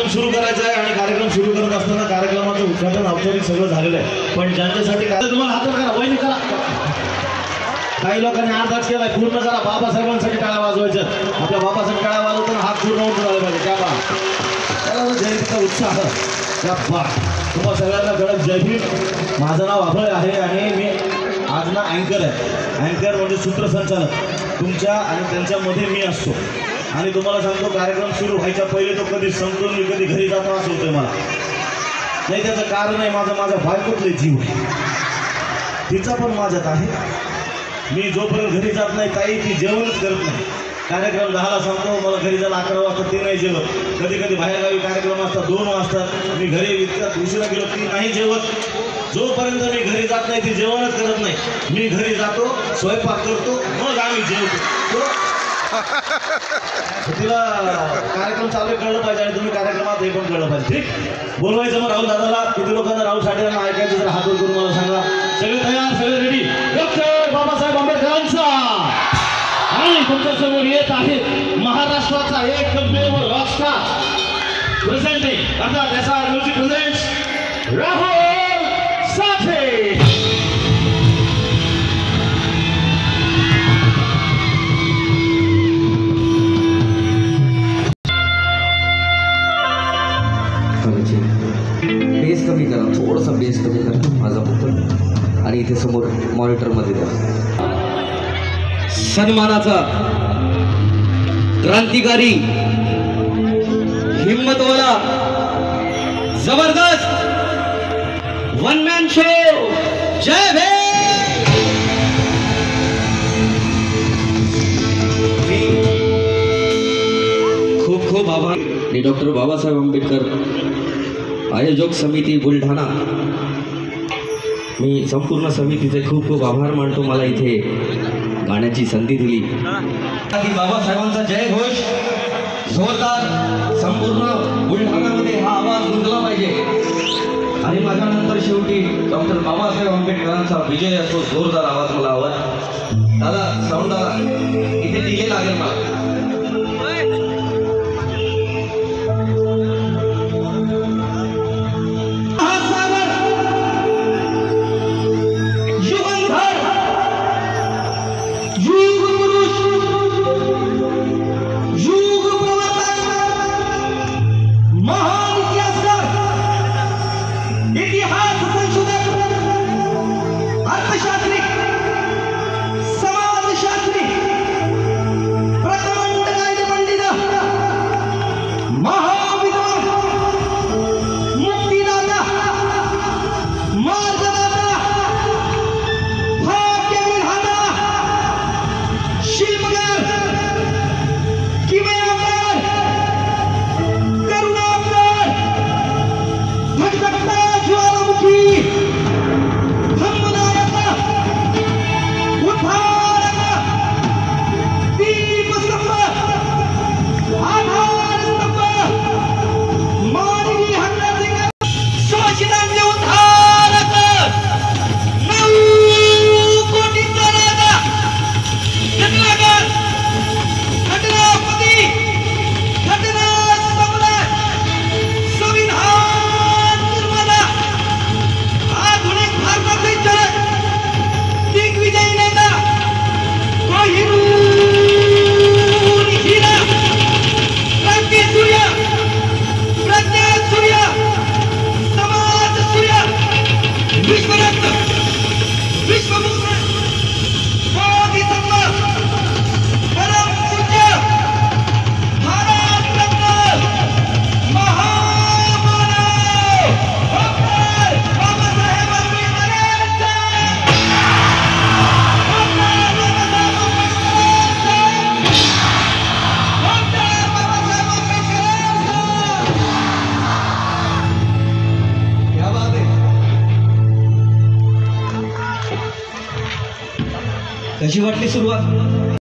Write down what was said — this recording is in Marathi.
कार्यक्रम सुरू करायचा आहे आणि कार्यक्रम सुरू करत असताना कार्यक्रमाचं उद्घाटन औपचारिक सगळं झालेलं आहे, पण ज्यांच्यासाठी तुम्हाला हात करा, वहिनी करा. काही लोकांनी अर्धाच केलाय, पूर्ण करा. बाबासाहेबांसाठी टाळ्या वाजवायचं. आपल्या बाबासाहेब टाळ्या वाजवताना हात पूर्ण होऊन झाले पाहिजे. त्या बा त्याला जयंतीचा उत्साह. त्या बा तुम्हाला सगळ्यांना कळत जय भीम. माझं नाव अभय आहे आणि मी आज ना अँकर आहे. अँकर म्हणजे सूत्रसंचालक. तुमच्या आणि त्यांच्यामध्ये मी असतो. आणि तुम्हाला सांगतो, कार्यक्रम सुरू व्हायच्या पहिले तो कधी संपून मी कधी घरी जातो असं होतंय मला. नाही त्याचं कारण आहे माझा बायकोतले जीव. तिचा पण माझ्यात आहे. मी जोपर्यंत घरी जात नाही ताई ती जेवणच करत नाही. कार्यक्रम 10ला सांगतो, मला घरी जायला 11 वाजता ती नाही जेवत. कधी कधी बाहेरगावी कार्यक्रम असतात 2 वाजतात. मी घरी इतक्यात उशिरा गेलो ती नाही जेवत. जोपर्यंत मी घरी जात नाही ती जेवणच करत नाही. मी घरी जातो, स्वयंपाक करतो, मग आम्ही जेवतो. तिला कार्यक्रम चालू कळलं पाहिजे आणि तुम्ही कार्यक्रमात हे पण कळलं पाहिजे. ठीक, बोलवायचं मग राहुल दादाला. किती लोकांना राहुल साठेंना ऐकायचं जर हात वर करून मला सांगा. सगळे तयार, सगळे रेडी. डॉक्टर बाबासाहेब आंबेडकरांचा आणि तुमच्या समोर येत आहे महाराष्ट्राचा एकमेव रॉकस्टार प्रेझेंटिंग अर्थात त्याचा म्युझिक प्रेझेंट्स राहुल साठे. बेस कमी करा, थोडासा बेस कमी करा माझा फक्त. आणि इथे समोर मॉनिटरमध्ये द्या. सन्मानाचा क्रांतिकारी, हिम्मतवाला, जबरदस्त वन मॅन शो जय भीम. खूप खूप आभार. डॉक्टर बाबासाहेब आंबेडकर आयोजक समिती बुलढाणा, मी संपूर्ण समितीचे खूप खूप आभार मानतो. मला इथे गाण्याची संधी दिली. बाबासाहेबांचा जय घोष जोरदार संपूर्ण बुलढाण्यामध्ये हा आवाज गुंजला पाहिजे. आणि माझ्यानंतर शेवटी डॉक्टर बाबासाहेब आंबेडकरांचा विजय असो जोरदार आवाज मला हवा. दादा साऊंड दादा इथे दिले लागेल मला. कशी वाटली सुरुवात?